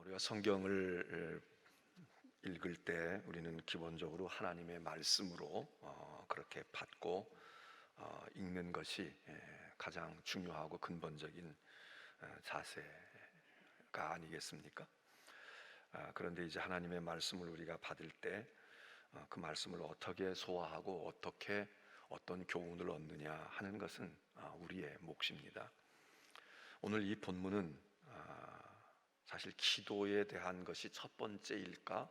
우리가 성경을 읽을 때 우리는 기본적으로 하나님의 말씀으로 그렇게 받고 읽는 것이 가장 중요하고 근본적인 자세가 아니겠습니까? 그런데 이제 하나님의 말씀을 우리가 받을 때 그 말씀을 어떻게 소화하고 어떻게 어떤 교훈을 얻느냐 하는 것은 우리의 몫입니다. 오늘 이 본문은 사실 기도에 대한 것이 첫 번째일까?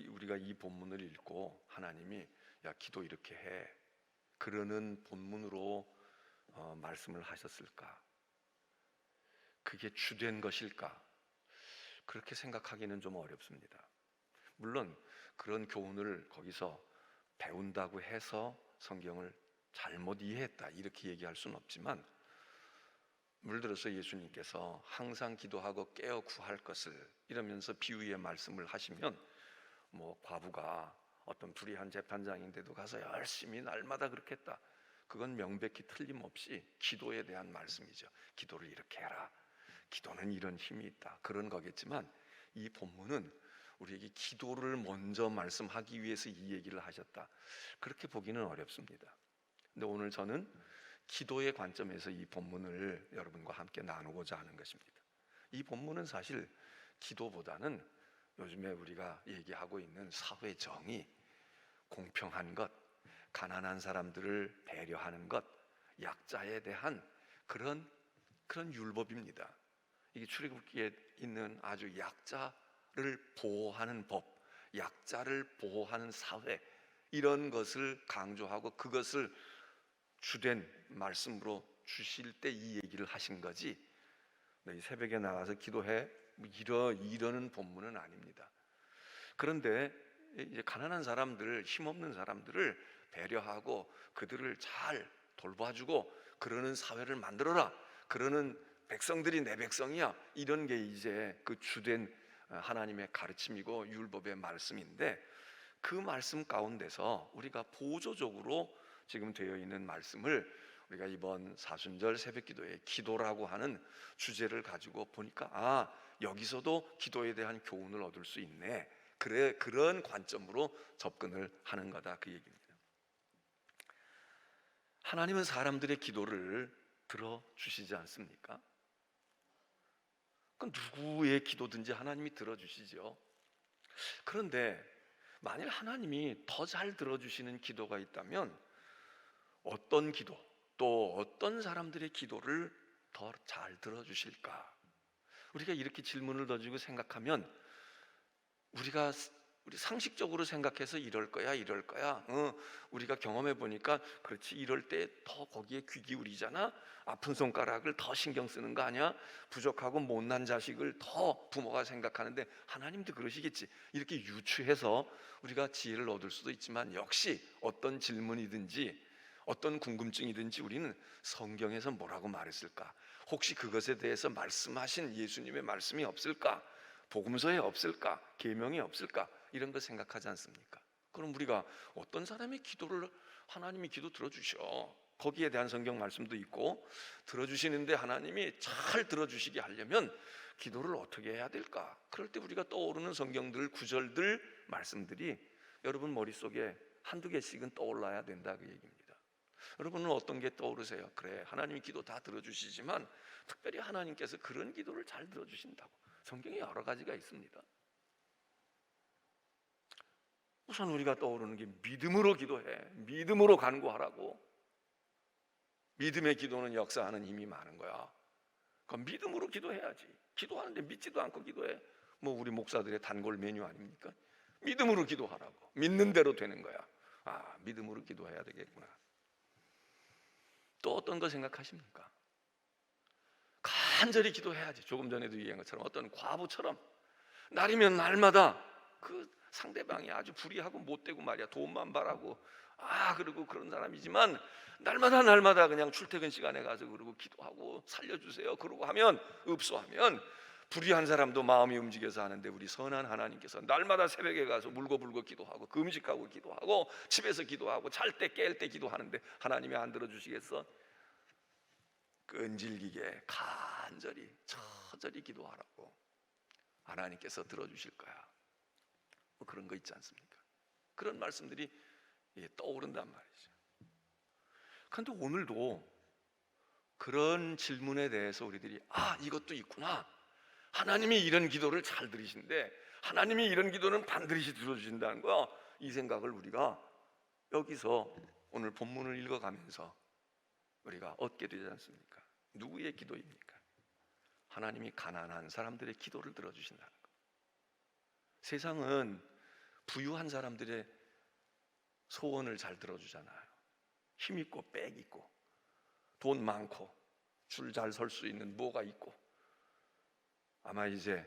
우리가 이 본문을 읽고 하나님이 야 기도 이렇게 해 그러는 본문으로 말씀을 하셨을까? 그게 주된 것일까? 그렇게 생각하기는 좀 어렵습니다. 물론 그런 교훈을 거기서 배운다고 해서 성경을 잘못 이해했다 이렇게 얘기할 수는 없지만, 물들어서 예수님께서 항상 기도하고 깨어 구할 것을 이러면서 비유의 말씀을 하시면 뭐 과부가 어떤 불의한 재판장인데도 가서 열심히 날마다 그렇게 했다, 그건 명백히 틀림없이 기도에 대한 말씀이죠. 기도를 이렇게 해라, 기도는 이런 힘이 있다, 그런 거겠지만 이 본문은 우리에게 기도를 먼저 말씀하기 위해서 이 얘기를 하셨다, 그렇게 보기는 어렵습니다. 근데 오늘 저는 기도의 관점에서 이 본문을 여러분과 함께 나누고자 하는 것입니다. 이 본문은 사실 기도보다는 요즘에 우리가 얘기하고 있는 사회 정의, 공평한 것, 가난한 사람들을 배려하는 것, 약자에 대한 그런 율법입니다. 이게 출애굽기에 있는 아주 약자를 보호하는 법, 약자를 보호하는 사회, 이런 것을 강조하고 그것을 주된 말씀으로 주실 때 이 얘기를 하신 거지, 너희 새벽에 나가서 기도해 이러는 본문은 아닙니다. 그런데 이제 가난한 사람들, 힘없는 사람들을 배려하고 그들을 잘 돌봐주고 그러는 사회를 만들어라, 그러는 백성들이 내 백성이야, 이런 게 이제 그 주된 하나님의 가르침이고 율법의 말씀인데, 그 말씀 가운데서 우리가 보조적으로 지금 되어 있는 말씀을 우리가 이번 사순절 새벽기도의 기도라고 하는 주제를 가지고 보니까 여기서도 기도에 대한 교훈을 얻을 수 있네, 그래, 그런 관점으로 접근을 하는 거다, 그 얘기입니다. 하나님은 사람들의 기도를 들어주시지 않습니까? 그 누구의 기도든지 하나님이 들어주시죠. 그런데 만일 하나님이 더 잘 들어주시는 기도가 있다면 어떤 기도, 또 어떤 사람들의 기도를 더 잘 들어주실까? 우리가 이렇게 질문을 던지고 생각하면 우리 상식적으로 생각해서 이럴 거야 우리가 경험해 보니까 그렇지, 이럴 때 더 거기에 귀 기울이잖아, 아픈 손가락을 더 신경 쓰는 거 아니야, 부족하고 못난 자식을 더 부모가 생각하는데 하나님도 그러시겠지, 이렇게 유추해서 우리가 지혜를 얻을 수도 있지만, 역시 어떤 질문이든지 어떤 궁금증이든지 우리는 성경에서 뭐라고 말했을까, 혹시 그것에 대해서 말씀하신 예수님의 말씀이 없을까, 복음서에 없을까, 계명에 없을까, 이런 거 생각하지 않습니까? 그럼 우리가 어떤 사람의 기도를 하나님이 기도 들어주셔, 거기에 대한 성경 말씀도 있고, 들어주시는데 하나님이 잘 들어주시게 하려면 기도를 어떻게 해야 될까? 그럴 때 우리가 떠오르는 성경들, 구절들, 말씀들이 여러분 머릿속에 한두 개씩은 떠올라야 된다, 그 얘기입니다. 여러분은 어떤 게 떠오르세요? 그래, 하나님이 기도 다 들어주시지만 특별히 하나님께서 그런 기도를 잘 들어주신다고 성경에 여러 가지가 있습니다. 우선 우리가 떠오르는 게 믿음으로 기도해, 믿음으로 간구하라고. 믿음의 기도는 역사하는 힘이 많은 거야. 그럼 믿음으로 기도해야지. 기도하는데 믿지도 않고 기도해, 뭐 우리 목사들의 단골 메뉴 아닙니까? 믿음으로 기도하라고, 믿는 대로 되는 거야. 믿음으로 기도해야 되겠구나. 또 어떤 거 생각하십니까? 간절히 기도해야지. 조금 전에도 얘기한 것처럼 어떤 과부처럼 날이면 날마다 그 상대방이 아주 불의하고 못되고 말이야, 돈만 바라고 그러고 그런 사람이지만 날마다 그냥 출퇴근 시간에 가서 그러고 기도하고 살려주세요 그러고 하면, 읍소하면 불의한 사람도 마음이 움직여서 하는데, 우리 선한 하나님께서 날마다 새벽에 가서 물고불고 기도하고 금식하고 기도하고 집에서 기도하고 잘 때 깰 때 기도하는데 하나님이 안 들어주시겠어? 끈질기게 간절히 처절히 기도하라고. 하나님께서 들어주실 거야. 뭐 그런 거 있지 않습니까? 그런 말씀들이 떠오른단 말이죠. 그런데 오늘도 그런 질문에 대해서 우리들이 이것도 있구나. 하나님이 이런 기도를 잘 들으신데 하나님이 이런 기도는 반드시 들어주신다는 거, 이 생각을 우리가 여기서 오늘 본문을 읽어가면서 우리가 얻게 되지 않습니까? 누구의 기도입니까? 하나님이 가난한 사람들의 기도를 들어주신다는 것. 세상은 부유한 사람들의 소원을 잘 들어주잖아요. 힘 있고 빽 있고 돈 많고 줄 잘 설 수 있는 뭐가 있고, 아마 이제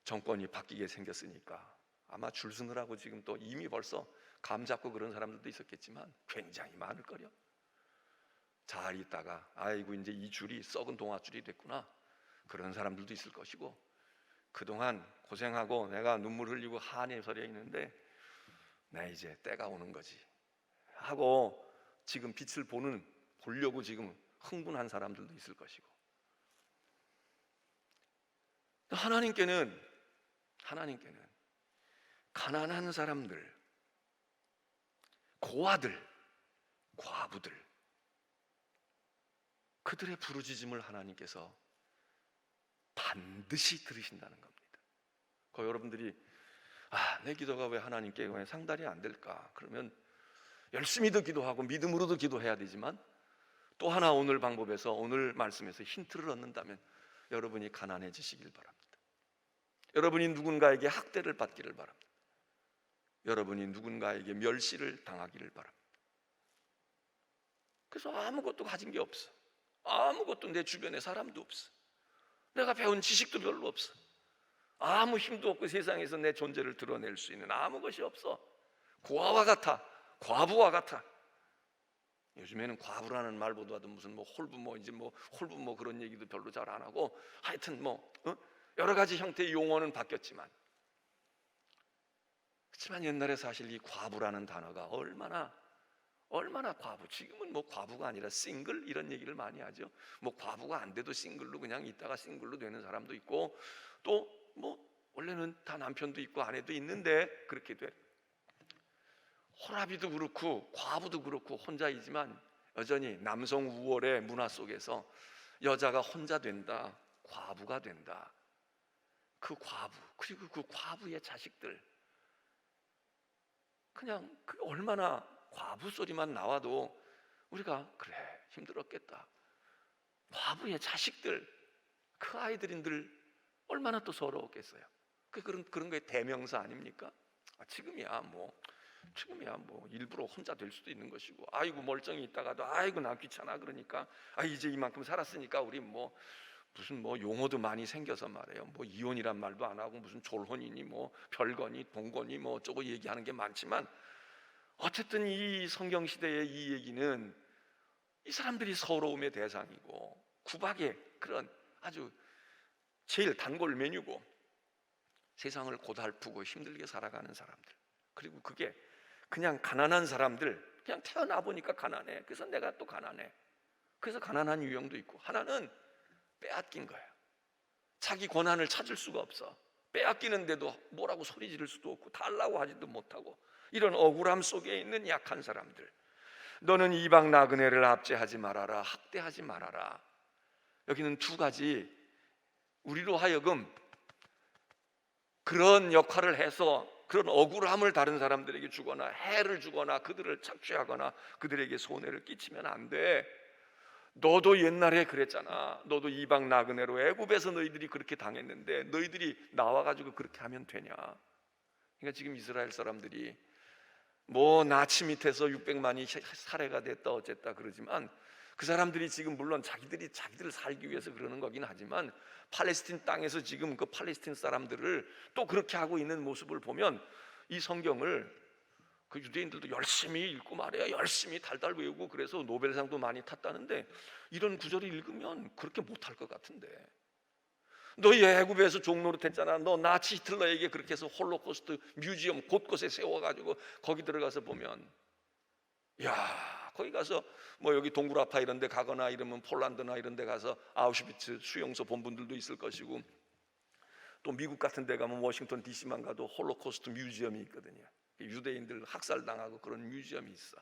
정권이 바뀌게 생겼으니까 아마 줄 서느라고 지금 또 이미 벌써 감 잡고 그런 사람들도 있었겠지만 굉장히 많을 거려. 잘 있다가 아이고 이제 이 줄이 썩은 동아줄이 됐구나, 그런 사람들도 있을 것이고, 그동안 고생하고 내가 눈물 흘리고 한에 서려 있는데 나 이제 때가 오는 거지 하고 지금 빛을 보려고 지금 흥분한 사람들도 있을 것이고, 하나님께는 가난한 사람들, 고아들, 과부들, 그들의 부르짖음을 하나님께서 반드시 들으신다는 겁니다. 여러분들이 내 기도가 왜 하나님께 왜 상달이 안 될까? 그러면 열심히도 기도하고 믿음으로도 기도해야 되지만, 또 하나 오늘 방법에서, 오늘 말씀에서 힌트를 얻는다면 여러분이 가난해지시길 바랍니다. 여러분이 누군가에게 학대를 받기를 바랍니다. 여러분이 누군가에게 멸시를 당하기를 바랍니다. 그래서 아무것도 가진 게 없어. 아무것도 내 주변에 사람도 없어. 내가 배운 지식도 별로 없어. 아무 힘도 없고 세상에서 내 존재를 드러낼 수 있는 아무 것이 없어. 고아와 같아. 과부와 같아. 요즘에는 과부라는 말보다도 무슨 홀부 그런 얘기도 별로 잘 안 하고, 하여튼 여러 가지 형태의 용어는 바뀌었지만, 그렇지만 옛날에 사실 이 과부라는 단어가 얼마나 과부, 지금은 과부가 아니라 싱글 이런 얘기를 많이 하죠. 과부가 안 돼도 싱글로 그냥 있다가 싱글로 되는 사람도 있고, 또 원래는 다 남편도 있고 아내도 있는데 그렇게 돼. 호라비도 그렇고 과부도 그렇고 혼자이지만 여전히 남성 우월의 문화 속에서 여자가 혼자 된다, 과부가 된다. 그 과부, 그리고 그 과부의 자식들, 그냥 얼마나 과부 소리만 나와도 우리가 그래 힘들었겠다. 과부의 자식들, 그 아이들인들 얼마나 또 서러웠겠어요. 그런 거의 대명사 아닙니까? 지금이야 일부러 혼자 될 수도 있는 것이고, 아이고 멀쩡히 있다가도 아이고 나 귀찮아 그러니까 이제 이만큼 살았으니까 우리 무슨 용어도 많이 생겨서 말이에요. 이혼이란 말도 안 하고 무슨 졸혼이니 별거니 동거니 어쩌고 얘기하는 게 많지만, 어쨌든 이 성경 시대의 이 얘기는 이 사람들이 서러움의 대상이고 구박의 그런 아주 제일 단골 메뉴고, 세상을 고달프고 힘들게 살아가는 사람들, 그리고 그게 그냥 가난한 사람들, 그냥 태어나 보니까 가난해. 그래서 내가 또 가난해. 그래서 가난한 유형도 있고, 하나는 빼앗긴 거예요. 자기 권한을 찾을 수가 없어. 빼앗기는데도 뭐라고 소리 지를 수도 없고 달라고 하지도 못하고, 이런 억울함 속에 있는 약한 사람들. 너는 이방 나그네를 압제하지 말아라, 학대하지 말아라. 여기는 두 가지, 우리로 하여금 그런 역할을 해서 그런 억울함을 다른 사람들에게 주거나 해를 주거나 그들을 착취하거나 그들에게 손해를 끼치면 안 돼. 너도 옛날에 그랬잖아. 너도 이방 나그네로 애굽에서 너희들이 그렇게 당했는데 너희들이 나와가지고 그렇게 하면 되냐? 그러니까 지금 이스라엘 사람들이 나치 밑에서 600만이 살해가 됐다 어쨌다 그러지만, 그 사람들이 지금 물론 자기들을 살기 위해서 그러는 거긴 하지만, 팔레스틴 땅에서 지금 그 팔레스틴 사람들을 또 그렇게 하고 있는 모습을 보면, 이 성경을 그 유대인들도 열심히 읽고 말이야, 열심히 달달 외우고 그래서 노벨상도 많이 탔다는데, 이런 구절을 읽으면 그렇게 못할 것 같은데. 너 애굽에서 종노릇했잖아. 너 나치 히틀러에게 그렇게 해서 홀로코스트 뮤지엄 곳곳에 세워가지고 거기 들어가서 보면, 야, 거기 가서 여기 동굴아파 이런 데 가거나 이러면 폴란드나 이런 데 가서 아우슈비츠 수용소 본 분들도 있을 것이고, 또 미국 같은 데 가면 워싱턴 DC만 가도 홀로코스트 뮤지엄이 있거든요. 유대인들 학살당하고 그런 뮤지엄이 있어.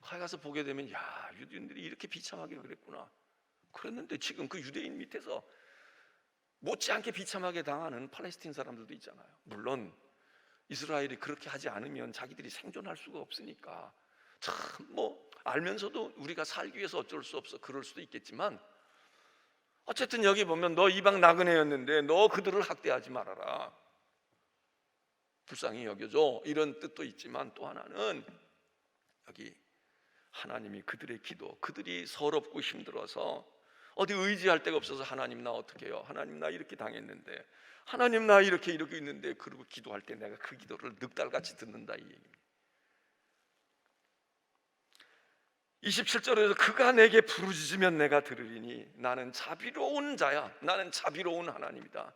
거기 가서 보게 되면 야, 유대인들이 이렇게 비참하게 그랬구나. 그랬는데 지금 그 유대인 밑에서 못지않게 비참하게 당하는 팔레스틴 사람들도 있잖아요. 물론 이스라엘이 그렇게 하지 않으면 자기들이 생존할 수가 없으니까 참 뭐 알면서도 우리가 살기 위해서 어쩔 수 없어 그럴 수도 있겠지만, 어쨌든 여기 보면 너 이방 나그네였는데 너 그들을 학대하지 말아라, 불쌍히 여겨줘, 이런 뜻도 있지만, 또 하나는 여기 하나님이 그들의 기도, 그들이 서럽고 힘들어서 어디 의지할 데가 없어서 하나님 나 어떻게 해요? 하나님 나 이렇게 당했는데, 하나님 나 이렇게 있는데, 그리고 기도할 때 내가 그 기도를 늑달같이 듣는다, 이 얘기입니다. 27절에서 그가 내게 부르짖으면 내가 들으리니 나는 자비로운 자야. 나는 자비로운 하나님이다.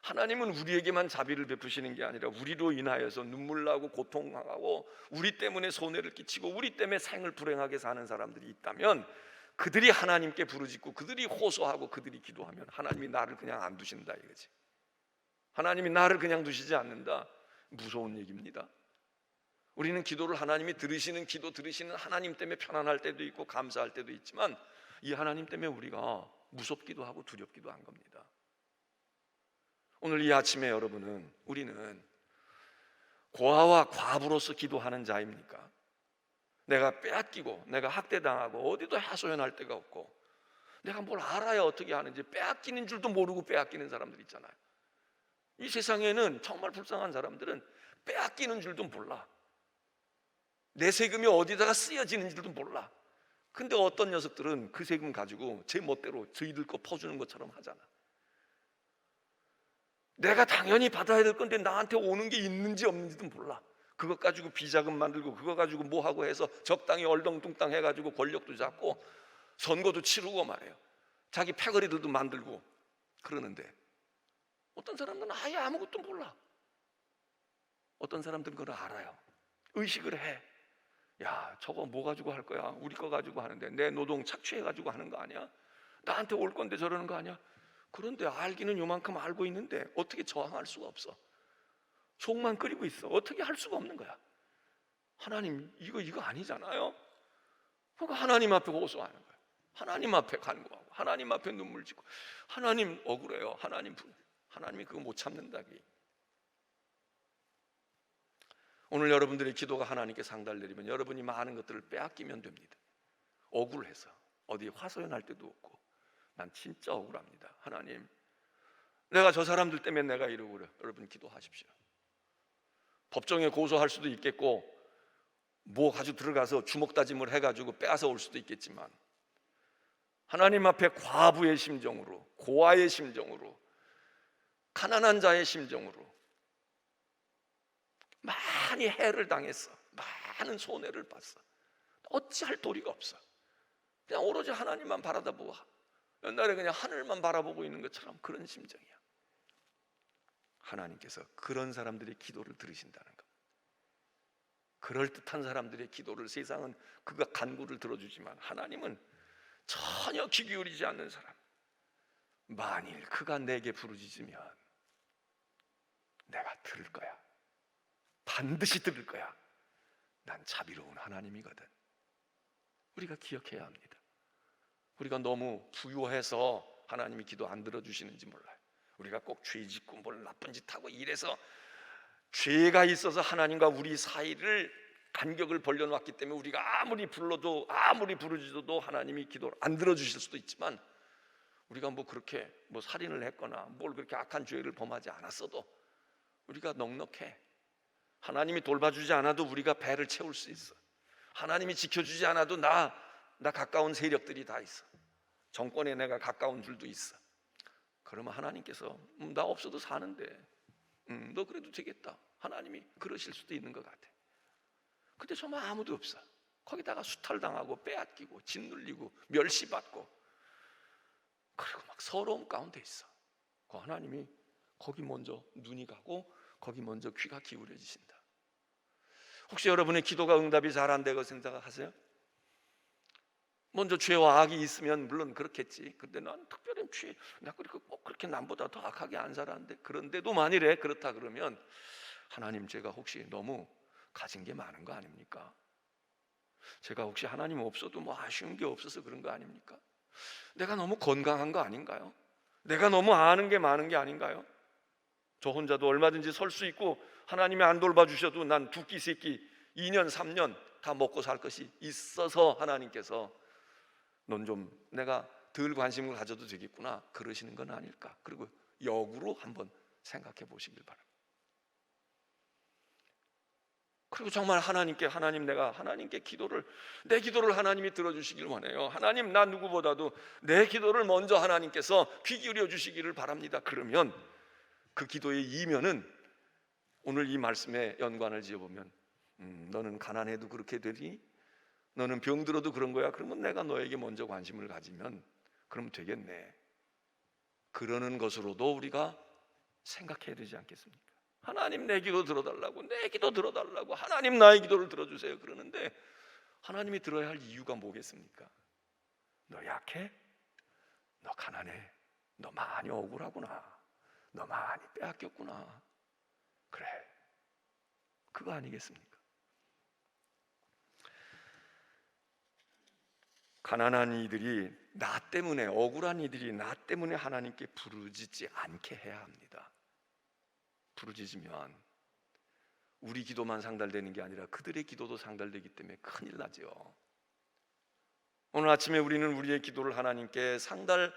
하나님은 우리에게만 자비를 베푸시는 게 아니라 우리로 인하여서 눈물 나고 고통하고 우리 때문에 손해를 끼치고 우리 때문에 생을 불행하게 사는 사람들이 있다면, 그들이 하나님께 부르짖고 그들이 호소하고 그들이 기도하면 하나님이 나를 그냥 안 두신다 이거지. 하나님이 나를 그냥 두시지 않는다. 무서운 얘기입니다. 우리는 기도를 하나님이 들으시는, 기도 들으시는 하나님 때문에 편안할 때도 있고 감사할 때도 있지만, 이 하나님 때문에 우리가 무섭기도 하고 두렵기도 한 겁니다. 오늘 이 아침에 여러분은, 우리는 고아와 과부로서 기도하는 자입니까? 내가 빼앗기고 내가 학대당하고 어디도 하소연할 데가 없고 내가 뭘 알아야 어떻게 하는지 빼앗기는 줄도 모르고 빼앗기는 사람들 있잖아요. 이 세상에는 정말 불쌍한 사람들은 빼앗기는 줄도 몰라. 내 세금이 어디다가 쓰여지는지도 몰라. 근데 어떤 녀석들은 그 세금 가지고 제 멋대로 저희들 거 퍼주는 것처럼 하잖아. 내가 당연히 받아야 될 건데 나한테 오는 게 있는지 없는지도 몰라. 그것 가지고 비자금 만들고 그거 가지고 뭐 하고 해서 적당히 얼렁뚱땅 해가지고 권력도 잡고 선거도 치르고 말이에요. 자기 패거리들도 만들고 그러는데, 어떤 사람들은 아예 아무것도 몰라. 어떤 사람들은 그걸 알아요. 의식을 해. 야, 저거 뭐 가지고 할 거야? 우리 거 가지고 하는데 내 노동 착취해가지고 하는 거 아니야? 나한테 올 건데 저러는 거 아니야? 그런데 알기는 요만큼 알고 있는데 어떻게 저항할 수가 없어. 속만 끓이고 있어. 어떻게 할 수가 없는 거야. 하나님 이거 아니잖아요. 그러니까 하나님 앞에 호소하는 거야. 하나님 앞에 간구하고 하나님 앞에 눈물 짓고, 하나님 억울해요. 하나님이 그거 못 참는다기. 오늘 여러분들의 기도가 하나님께 상달을 내리면 여러분이 많은 것들을 빼앗기면 됩니다. 억울해서 어디 화소연할 데도 없고, 난 진짜 억울합니다. 하나님, 내가 저 사람들 때문에 내가 이러고 그래. 여러분 기도하십시오. 법정에 고소할 수도 있겠고 뭐 가지고 들어가서 주먹다짐을 해가지고 빼앗아 올 수도 있겠지만, 하나님 앞에 과부의 심정으로, 고아의 심정으로, 가난한 자의 심정으로 많이 해를 당했어. 많은 손해를 봤어. 어찌할 도리가 없어. 그냥 오로지 하나님만 바라보고, 옛날에 그냥 하늘만 바라보고 있는 것처럼 그런 심정이야. 하나님께서 그런 사람들의 기도를 들으신다는 것. 그럴듯한 사람들의 기도를 세상은 그가 간구를 들어주지만, 하나님은 전혀 귀 기울이지 않는 사람. 만일 그가 내게 부르짖으면 내가 들을 거야. 반드시 들을 거야. 난 자비로운 하나님이거든. 우리가 기억해야 합니다. 우리가 너무 부유해서 하나님이 기도 안 들어주시는지 몰라요. 우리가 꼭 죄 짓고 뭘 나쁜 짓 하고 이래서, 죄가 있어서 하나님과 우리 사이를 간격을 벌려놨기 때문에 우리가 아무리 불러도 아무리 부르짖어도 하나님이 기도를 안 들어주실 수도 있지만, 우리가 뭐 그렇게 뭐 살인을 했거나 뭘 그렇게 악한 죄를 범하지 않았어도 우리가 넉넉해. 하나님이 돌봐주지 않아도 우리가 배를 채울 수 있어. 하나님이 지켜주지 않아도 나 가까운 세력들이 다 있어. 정권에 내가 가까운 줄도 있어. 그러면 하나님께서 나 없어도 사는데 너 그래도 되겠다. 하나님이 그러실 수도 있는 것 같아. 근데 정말 아무도 없어. 거기다가 수탈당하고 빼앗기고 짓눌리고 멸시받고, 그리고 막 서러움 가운데 있어. 그 하나님이 거기 먼저 눈이 가고 거기 먼저 귀가 기울여지신다. 혹시 여러분의 기도가 응답이 잘 안 되고 생각하세요? 먼저 죄와 악이 있으면 물론 그렇겠지. 근데 난 특별히 내가 꼭 그렇게 남보다 더 악하게 안 살았는데, 그런데도 만일에 그렇다 그러면 하나님, 제가 혹시 너무 가진 게 많은 거 아닙니까? 제가 혹시 하나님 없어도 뭐 아쉬운 게 없어서 그런 거 아닙니까? 내가 너무 건강한 거 아닌가요? 내가 너무 아는 게 많은 게 아닌가요? 저 혼자도 얼마든지 설 수 있고, 하나님이 안 돌봐주셔도 난 두 끼 세 끼 2년 3년 다 먹고 살 것이 있어서 하나님께서 넌 좀 내가 덜 관심을 가져도 되겠구나 그러시는 건 아닐까. 그리고 역으로 한번 생각해 보시길 바랍니다. 그리고 정말 하나님께, 내가 하나님께 내 기도를 하나님이 들어주시길 원해요. 하나님, 나 누구보다도 내 기도를 먼저 하나님께서 귀 기울여 주시기를 바랍니다. 그러면 그 기도의 이면은 오늘 이 말씀에 연관을 지어보면, 너는 가난해도 그렇게 되니? 너는 병들어도 그런 거야? 그러면 내가 너에게 먼저 관심을 가지면 그럼 되겠네. 그러는 것으로도 우리가 생각해야 되지 않겠습니까? 하나님, 내 기도 들어달라고, 내 기도 들어달라고, 하나님 나의 기도를 들어주세요 그러는데, 하나님이 들어야 할 이유가 뭐겠습니까? 너 약해? 너 가난해? 너 많이 억울하구나. 너 많이 빼앗겼구나. 그래, 그거 아니겠습니까? 가난한 이들이 나 때문에, 억울한 이들이 나 때문에 하나님께 부르짖지 않게 해야 합니다. 부르짖으면 우리 기도만 상달되는 게 아니라 그들의 기도도 상달되기 때문에 큰일 나죠. 오늘 아침에 우리는 우리의 기도를 하나님께 상달해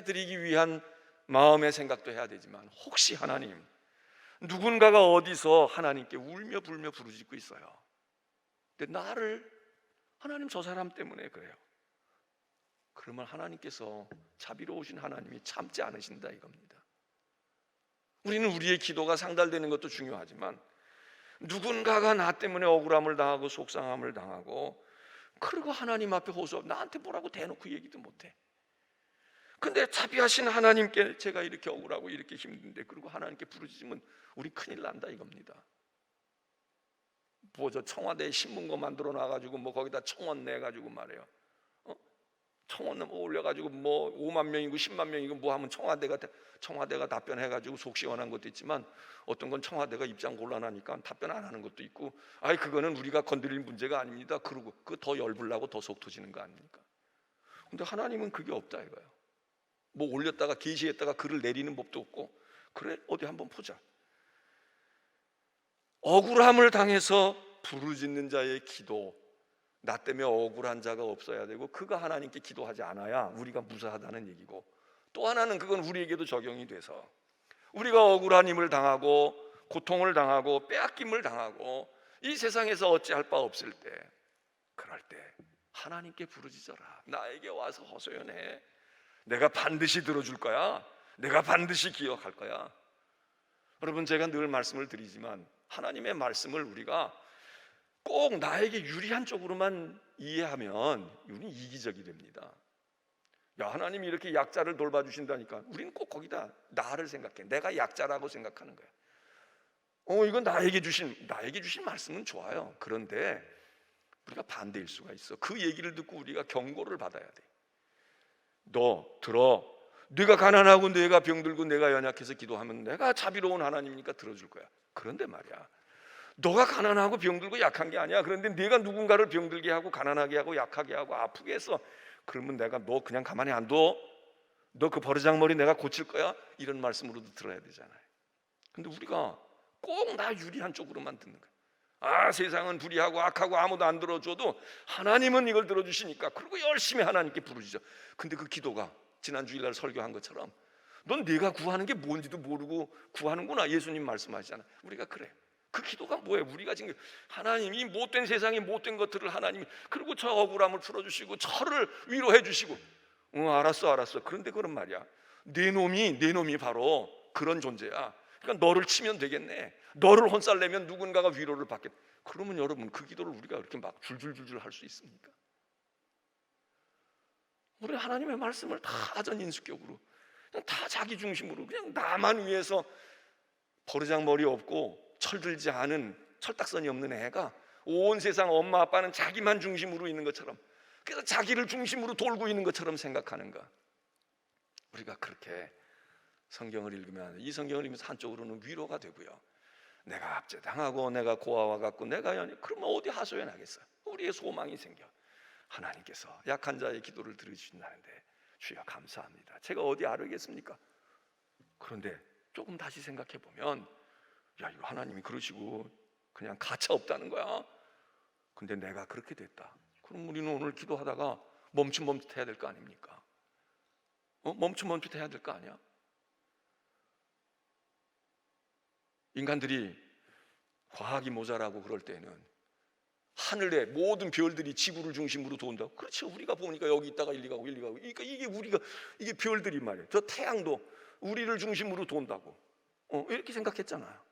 드리기 위한 마음의 생각도 해야 되지만, 혹시 하나님, 누군가가 어디서 하나님께 울며 불며 부르짖고 있어요. 근데 하나님, 저 사람 때문에 그래요. 그러면 하나님께서, 자비로우신 하나님이 참지 않으신다 이겁니다. 우리는 우리의 기도가 상달되는 것도 중요하지만, 누군가가 나 때문에 억울함을 당하고 속상함을 당하고, 그리고 하나님 앞에 호소하고 나한테 뭐라고 대놓고 얘기도 못해. 근데 자비하신 하나님께 제가 이렇게 억울하고 이렇게 힘든데, 그리고 하나님께 부르짖으면 우리 큰일 난다 이겁니다. 뭐 저 청와대에 신문고 만들어 놔가지고 뭐 거기다 청원 내가지고 말해요. 청원 올려가지고 뭐 5만 명이고 10만 명이고 뭐 하면 청와대가 답변해가지고 속 시원한 것도 있지만, 어떤 건 청와대가 입장 곤란하니까 답변 안 하는 것도 있고, 그거는 우리가 건드릴 문제가 아닙니다. 그러고 그 더 열불나고 더 속 터지는 거 아닙니까? 근데 하나님은 그게 없다 이거예요. 뭐 올렸다가 게시했다가 글을 내리는 법도 없고, 그래 어디 한번 보자. 억울함을 당해서 부르짖는 자의 기도, 나 때문에 억울한 자가 없어야 되고, 그가 하나님께 기도하지 않아야 우리가 무사하다는 얘기고, 또 하나는 그건 우리에게도 적용이 돼서, 우리가 억울한 힘을 당하고 고통을 당하고 빼앗김을 당하고 이 세상에서 어찌할 바 없을 때, 그럴 때 하나님께 부르짖어라. 나에게 와서 호소연해. 내가 반드시 들어줄 거야. 내가 반드시 기억할 거야. 여러분, 제가 늘 말씀을 드리지만, 하나님의 말씀을 우리가 꼭 나에게 유리한 쪽으로만 이해하면 우리는 이기적이 됩니다. 야, 하나님이 이렇게 약자를 돌봐주신다니까 우리는 꼭 거기다 나를 생각해. 내가 약자라고 생각하는 거야. 이건 나에게 주신 말씀은 좋아요. 그런데 우리가 반대일 수가 있어. 그 얘기를 듣고 우리가 경고를 받아야 돼. 너 들어. 네가 가난하고 내가 병들고 내가 연약해서 기도하면 내가 자비로운 하나님이니까 들어줄 거야. 그런데 말이야, 너가 가난하고 병들고 약한 게 아니야. 그런데 네가 누군가를 병들게 하고 가난하게 하고 약하게 하고 아프게 해서, 그러면 내가 너 그냥 가만히 안 둬. 너 그 버르장머리 내가 고칠 거야. 이런 말씀으로도 들어야 되잖아요. 근데 우리가 꼭 나 유리한 쪽으로만 듣는 거야. 세상은 불의하고 악하고 아무도 안 들어줘도 하나님은 이걸 들어주시니까, 그리고 열심히 하나님께 부르짖어. 근데 그 기도가 지난 주일날 설교한 것처럼, 넌 네가 구하는 게 뭔지도 모르고 구하는구나. 예수님 말씀하시잖아. 우리가 그래. 그 기도가 뭐예요? 우리가 지금 하나님이 못된 세상의 못된 것들을 하나님이, 그리고 저 억울함을 풀어주시고 저를 위로해 주시고, 알았어. 그런데 그런 말이야, 내 놈이 바로 그런 존재야. 그러니까 너를 치면 되겠네. 너를 혼살내면 누군가가 위로를 받겠네. 그러면 여러분, 그 기도를 우리가 이렇게 막 줄줄줄줄 할 수 있습니까? 우리 하나님의 말씀을 다 아전인수격으로, 그냥 다 자기 중심으로, 그냥 나만 위해서 버르장머리 없고 철들지 않은 철딱선이 없는 애가 온 세상 엄마 아빠는 자기만 중심으로 있는 것처럼 그래서 자기를 중심으로 돌고 있는 것처럼 생각하는 것. 우리가 그렇게 성경을 읽으면, 이 성경을 읽으면서 한쪽으로는 위로가 되고요, 내가 압제당하고 내가 고아와 같고 내가 그러면 어디 하소연 하겠어요? 우리의 소망이 생겨. 하나님께서 약한 자의 기도를 들으신다는데 주여 감사합니다. 제가 어디 아르겠습니까? 그런데 조금 다시 생각해 보면, 야, 이거 하나님이 그러시고 그냥 가차 없다는 거야. 근데 내가 그렇게 됐다. 그럼 우리는 오늘 기도하다가 멈춤해야 될 거 아닙니까? 멈춤해야 될 거 아니야? 인간들이 과학이 모자라고 그럴 때는 하늘의 모든 별들이 지구를 중심으로 돈다고. 그렇죠. 우리가 보니까 여기 있다가 일리 가고 일리 가고. 그러니까 이게 별들이 말이에요. 저 태양도 우리를 중심으로 돈다고. 이렇게 생각했잖아요.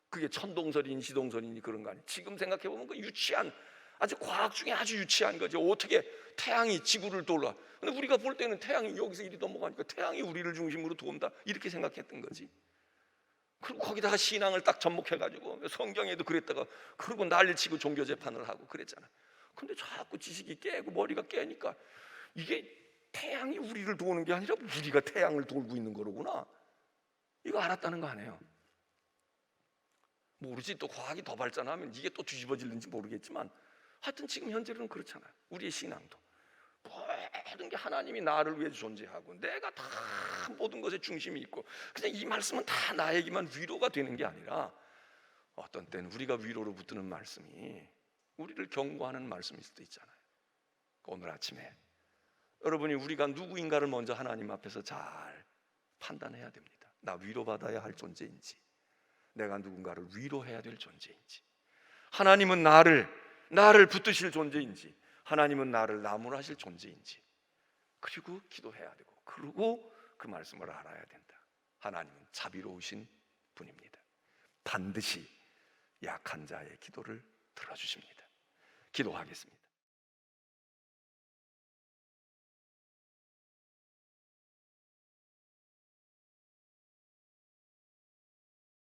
그게 천동설이니 지동설이니 그런 거 아니에요. 지금 생각해 보면 그 유치한, 아주 과학 중에 아주 유치한 거죠. 어떻게 태양이 지구를 돌아? 근데 우리가 볼 때는 태양이 여기서 이리 넘어가니까 태양이 우리를 중심으로 돈다, 이렇게 생각했던 거지. 그리고 거기다가 신앙을 딱 접목해가지고 성경에도 그랬다가 그러고 난리치고 종교 재판을 하고 그랬잖아요. 근데 자꾸 지식이 깨고 머리가 깨니까 이게 태양이 우리를 도는 게 아니라 우리가 태양을 돌고 있는 거로구나, 이거 알았다는 거 아니에요. 모르지, 또 과학이 더 발전하면 이게 또 뒤집어질는지 모르겠지만 하여튼 지금 현재로는 그렇잖아요. 우리의 신앙도 모든 게 하나님이 나를 위해 존재하고 내가 다 모든 것의 중심이 있고, 그냥 이 말씀은 다 나에게만 위로가 되는 게 아니라 어떤 때는 우리가 위로로 붙드는 말씀이 우리를 경고하는 말씀일 수도 있잖아요. 오늘 아침에 여러분이 우리가 누구인가를 먼저 하나님 앞에서 잘 판단해야 됩니다. 나 위로받아야 할 존재인지, 내가 누군가를 위로해야 될 존재인지, 하나님은 나를 붙드실 존재인지, 하나님은 나를 나무라실 존재인지, 그리고 기도해야 되고, 그리고 그 말씀을 알아야 된다. 하나님은 자비로우신 분입니다. 반드시 약한 자의 기도를 들어주십니다. 기도하겠습니다.